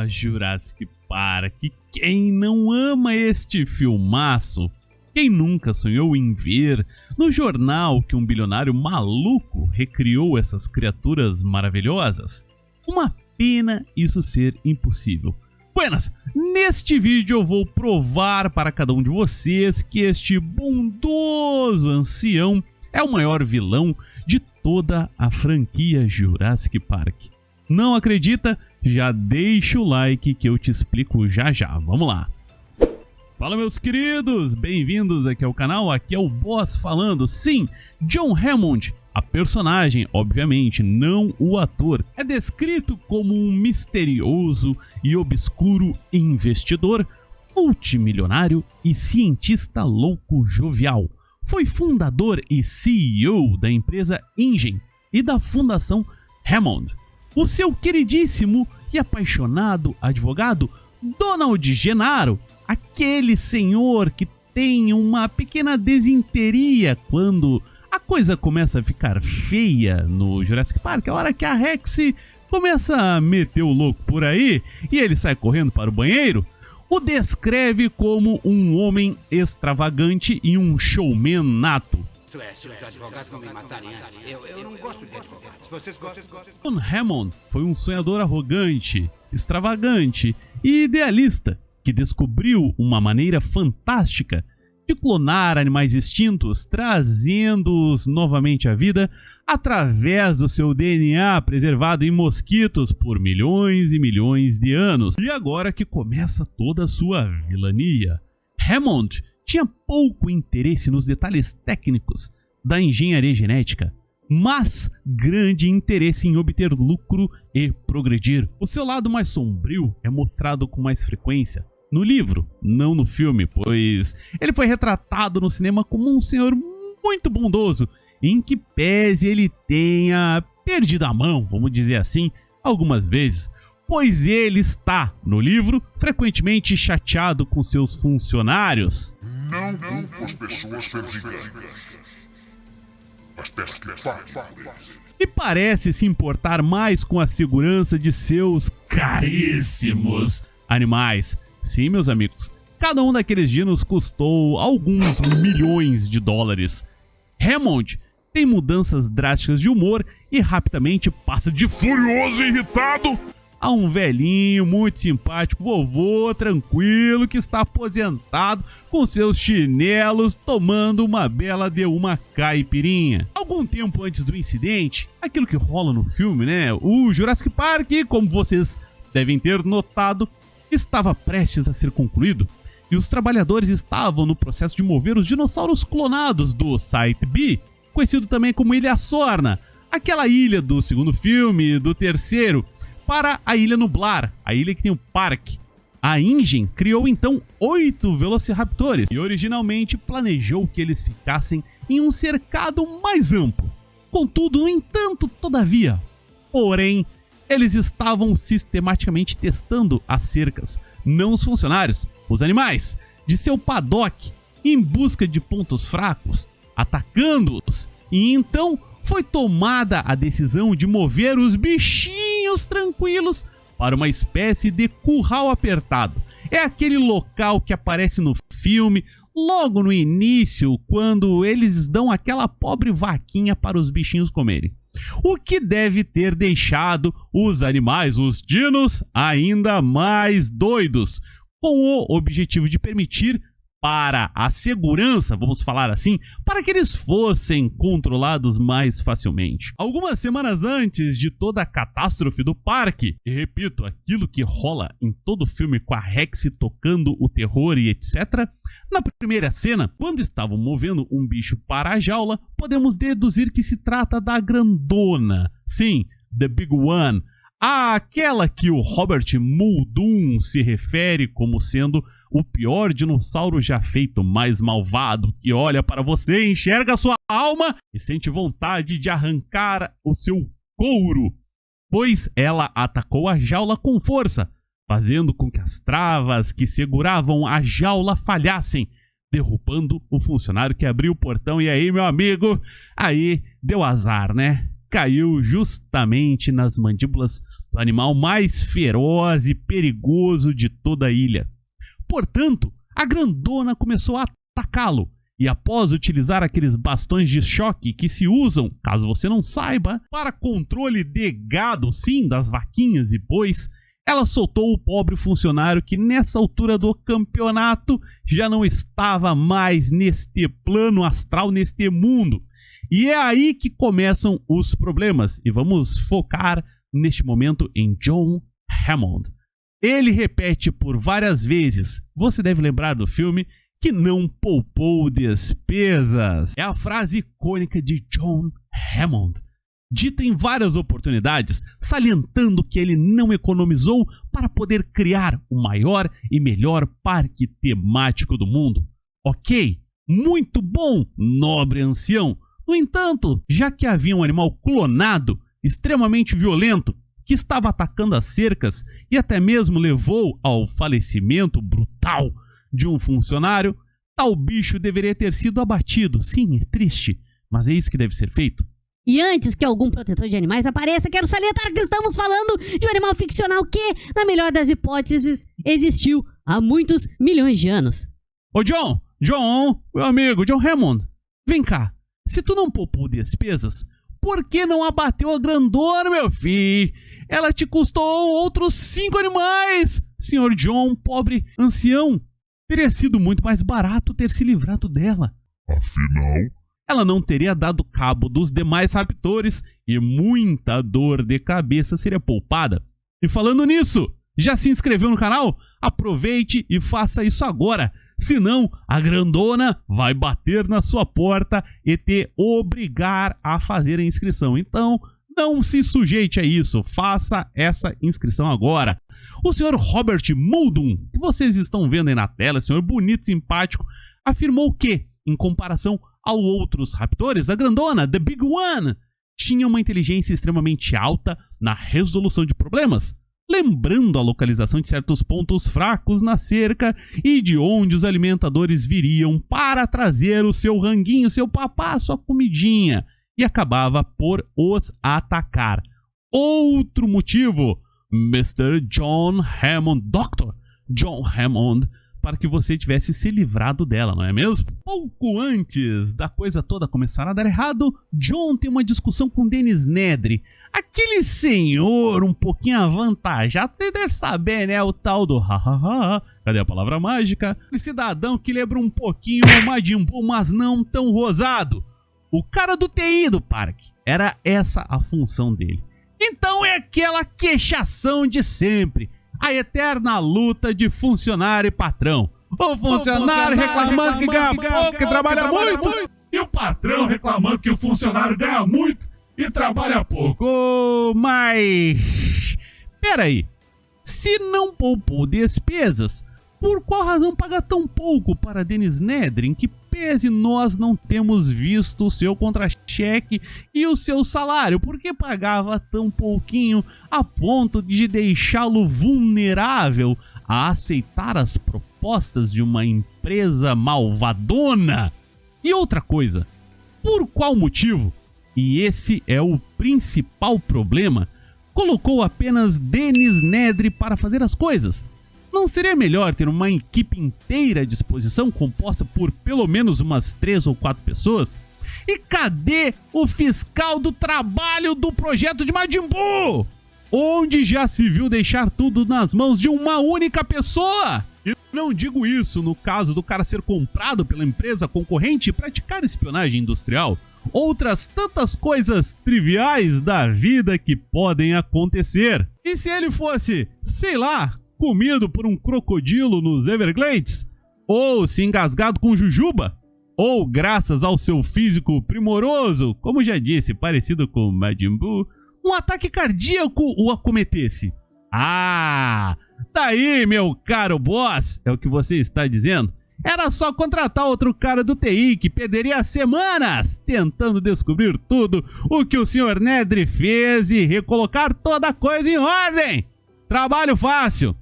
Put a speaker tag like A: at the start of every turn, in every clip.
A: Jurassic Park. Quem não ama este filmaço? Quem nunca sonhou em ver no jornal que um bilionário maluco recriou essas criaturas maravilhosas? Uma pena isso ser impossível. Buenas, neste vídeo eu vou provar para cada um de vocês que este bondoso ancião é o maior vilão de toda a franquia Jurassic Park. Não acredita? Já deixa o like que eu te explico já já. Vamos lá. Fala, meus queridos, bem-vindos aqui ao canal, aqui é o Boss falando. Sim, John Hammond, a personagem, obviamente, não o ator, é descrito como um misterioso e obscuro investidor, multimilionário e cientista louco jovial. Foi fundador e CEO da empresa InGen e da Fundação Hammond. O seu queridíssimo e apaixonado advogado Donald Gennaro, aquele senhor que tem uma pequena desinteria quando a coisa começa a ficar feia no Jurassic Park, a hora que a Rex começa a meter o louco por aí e ele sai correndo para o banheiro, o descreve como um homem extravagante e um showman nato.
B: Se os advogados vão me matarem antes. Eu não gosto de advogados. Vocês gostam?
A: John Hammond foi um sonhador arrogante, extravagante e idealista que descobriu uma maneira fantástica de clonar animais extintos, trazendo-os novamente à vida através do seu DNA preservado em mosquitos por milhões e milhões de anos. E agora que começa toda a sua vilania. Hammond tinha pouco interesse nos detalhes técnicos da engenharia genética, mas grande interesse em obter lucro e progredir. O seu lado mais sombrio é mostrado com mais frequência no livro, não no filme, pois ele foi retratado no cinema como um senhor muito bondoso, em que pese ele tenha perdido a mão, vamos dizer assim, algumas vezes, pois ele está, no livro, frequentemente chateado com seus funcionários.
C: Não culpo as pessoas pelos enganos, mas peço que paguem por eles.
A: E parece se importar mais com a segurança de seus caríssimos animais. Sim, meus amigos, cada um daqueles dinos custou alguns milhões de dólares. Hammond tem mudanças drásticas de humor e rapidamente passa de furioso e irritado a um velhinho muito simpático, vovô tranquilo que está aposentado com seus chinelos tomando uma bela de uma caipirinha. Algum tempo antes do incidente, aquilo que rola no filme, né? O Jurassic Park, como vocês devem ter notado, estava prestes a ser concluído e os trabalhadores estavam no processo de mover os dinossauros clonados do Site B, conhecido também como Ilha Sorna, aquela ilha do segundo filme e do terceiro, para a Ilha Nublar, a ilha que tem o parque. A InGen criou então 8 Velociraptores e originalmente planejou que eles ficassem em um cercado mais amplo. Contudo, no entanto, todavia, porém, eles estavam sistematicamente testando as cercas, não os funcionários, os animais, de seu paddock, em busca de pontos fracos, atacando-os, e então foi tomada a decisão de mover os bichinhos tranquilos para uma espécie de curral apertado. É aquele local que aparece no filme logo no início, quando eles dão aquela pobre vaquinha para os bichinhos comerem. O que deve ter deixado os animais, os dinos, ainda mais doidos, com o objetivo de permitir para a segurança, vamos falar assim, para que eles fossem controlados mais facilmente. Algumas semanas antes de toda a catástrofe do parque, e repito, aquilo que rola em todo o filme com a Rex tocando o terror e etc., na primeira cena, quando estavam movendo um bicho para a jaula, podemos deduzir que se trata da grandona, sim, The Big One, aquela que o Robert Muldoon se refere como sendo o pior dinossauro já feito, mais malvado, que olha para você, enxerga a sua alma e sente vontade de arrancar o seu couro, pois ela atacou a jaula com força, fazendo com que as travas que seguravam a jaula falhassem, derrubando o funcionário que abriu o portão. E aí, meu amigo, aí deu azar, né? caiu justamente nas mandíbulas do animal mais feroz e perigoso de toda a ilha. Portanto, a grandona começou a atacá-lo, e após utilizar aqueles bastões de choque que se usam, caso você não saiba, para controle de gado, sim, das vaquinhas e bois, ela soltou o pobre funcionário que nessa altura do campeonato já não estava mais neste plano astral, neste mundo. E é aí que começam os problemas, e vamos focar neste momento em John Hammond. Ele repete por várias vezes, você deve lembrar do filme, que não poupou despesas. É a frase icônica de John Hammond, dita em várias oportunidades, salientando que ele não economizou para poder criar o maior e melhor parque temático do mundo. Ok, muito bom, nobre ancião. No entanto, já que havia um animal clonado, extremamente violento, que estava atacando as cercas e até mesmo levou ao falecimento brutal de um funcionário, tal bicho deveria ter sido abatido. Sim, é triste, mas é isso que deve ser feito.
D: E antes que algum protetor de animais apareça, quero salientar que estamos falando de um animal ficcional que, na melhor das hipóteses, existiu há muitos milhões de anos.
A: Ô John, meu amigo, John Hammond, vem cá. Se tu não poupou despesas, por que não abateu a grandona, meu filho? Ela te custou outros 5 animais. Senhor John, pobre ancião, teria sido muito mais barato ter se livrado dela.
C: Afinal,
A: ela não teria dado cabo dos demais raptores e muita dor de cabeça seria poupada. E falando nisso, já se inscreveu no canal? Aproveite e faça isso agora. Senão, a grandona vai bater na sua porta e te obrigar a fazer a inscrição. Então, não se sujeite a isso. Faça essa inscrição agora. O senhor Robert Muldoon, que vocês estão vendo aí na tela, senhor bonito e simpático, afirmou que, em comparação a outros raptores, a grandona, The Big One, tinha uma inteligência extremamente alta na resolução de problemas, lembrando a localização de certos pontos fracos na cerca e de onde os alimentadores viriam para trazer o seu ranguinho, seu papá, sua comidinha, e acabava por os atacar. Outro motivo, Mr. John Hammond, Dr. John Hammond, para que você tivesse se livrado dela, não é mesmo? Pouco antes da coisa toda começar a dar errado, John tem uma discussão com Dennis Nedry, aquele senhor um pouquinho avantajado, você deve saber, né, o tal do hahaha, cadê a palavra mágica? Aquele cidadão que lembra um pouquinho o Majin Buu, mas não tão rosado. O cara do TI do parque, era essa a função dele. Então é aquela queixação de sempre, a eterna luta de funcionário e patrão. O funcionário reclamando que ganha pouco e trabalha muito, e o patrão reclamando que o funcionário ganha muito e trabalha pouco. Mas peraí, se não poupou despesas, por qual razão paga tão pouco para Dennis Nedry, em que pese nós não temos visto o seu contra-cheque e o seu salário? Por que pagava tão pouquinho a ponto de deixá-lo vulnerável a aceitar as propostas de uma empresa malvadona? E outra coisa, por qual motivo, e esse é o principal problema, colocou apenas Dennis Nedry para fazer as coisas? Não seria melhor ter uma equipe inteira à disposição, composta por pelo menos umas 3 ou 4 pessoas? E cadê o fiscal do trabalho do projeto de Majin Buu? Onde já se viu deixar tudo nas mãos de uma única pessoa? E não digo isso no caso do cara ser comprado pela empresa concorrente e praticar espionagem industrial. Outras tantas coisas triviais da vida que podem acontecer. E se ele fosse, sei lá, comido por um crocodilo nos Everglades? Ou se engasgado com jujuba? Ou graças ao seu físico primoroso, como já disse, parecido com Majin Buu, um ataque cardíaco o acometesse? Ah, daí, meu caro boss, é o que você está dizendo? Era só contratar outro cara do TI que perderia semanas tentando descobrir tudo o que o Sr. Nedry fez e recolocar toda a coisa em ordem. Trabalho fácil.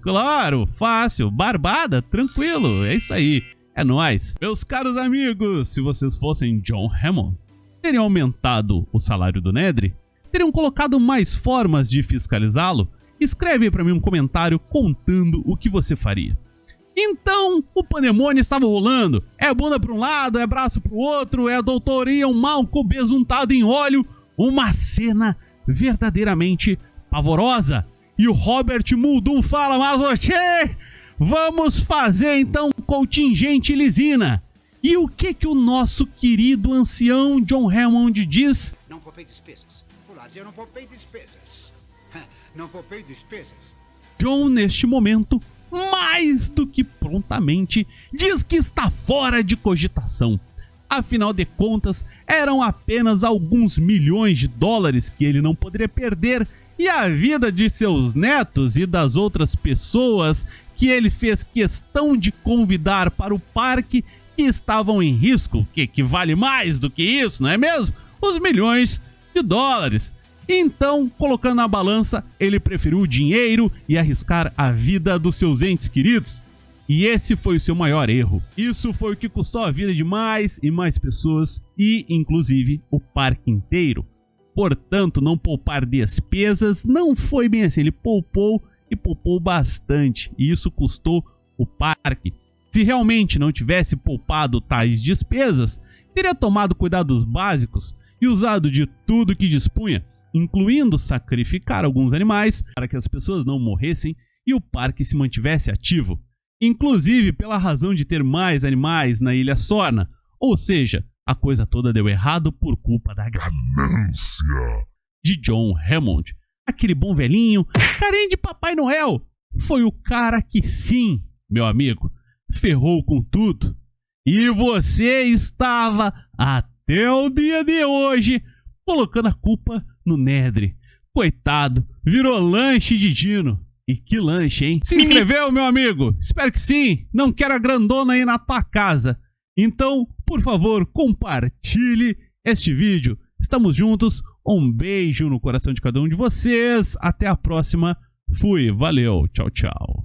A: Claro, fácil, barbada, tranquilo, é isso aí, é nóis. Meus caros amigos, se vocês fossem John Hammond, Teriam aumentado o salário do Nedry? Teriam colocado mais formas de fiscalizá-lo? Escreve aí pra mim um comentário contando o que você faria. Então, o pandemônio estava rolando. É bunda pra um lado, é braço pro outro, é a doutora Ian Malcolm besuntada em óleo. Uma cena verdadeiramente pavorosa. E o Robert Muldoon fala, mas oxê, vamos fazer então contingente lisina. E o que o nosso querido ancião John Hammond diz?
B: Não poupei despesas. Pollard, eu não poupei despesas. Não poupei despesas.
A: John, neste momento, mais do que prontamente, diz que está fora de cogitação. Afinal de contas, eram apenas alguns milhões de dólares que ele não poderia perder, e a vida de seus netos e das outras pessoas que ele fez questão de convidar para o parque que estavam em risco, que vale mais do que isso, não é mesmo? Os milhões de dólares. Então, colocando na balança, ele preferiu o dinheiro e arriscar a vida dos seus entes queridos. E esse foi o seu maior erro. Isso foi o que custou a vida de mais e mais pessoas e, inclusive, o parque inteiro. Portanto, não poupar despesas não foi bem assim. Ele poupou e poupou bastante. E isso custou o parque. Se realmente não tivesse poupado tais despesas, teria tomado cuidados básicos e usado de tudo que dispunha, incluindo sacrificar alguns animais para que as pessoas não morressem e o parque se mantivesse ativo. Inclusive pela razão de ter mais animais na Ilha Sorna. Ou seja, a coisa toda deu errado por culpa da ganância de John Hammond. Aquele bom velhinho, carinha de Papai Noel, foi o cara que sim, meu amigo, ferrou com tudo. E você estava até o dia de hoje colocando a culpa no Nedry. Coitado, virou lanche de Dino. E que lanche, hein? Se inscreveu, meu amigo? Espero que sim. Não quero a grandona aí na tua casa. Então, por favor, compartilhe este vídeo. Estamos juntos. Um beijo no coração de cada um de vocês. Até a próxima. Fui. Valeu. Tchau, tchau.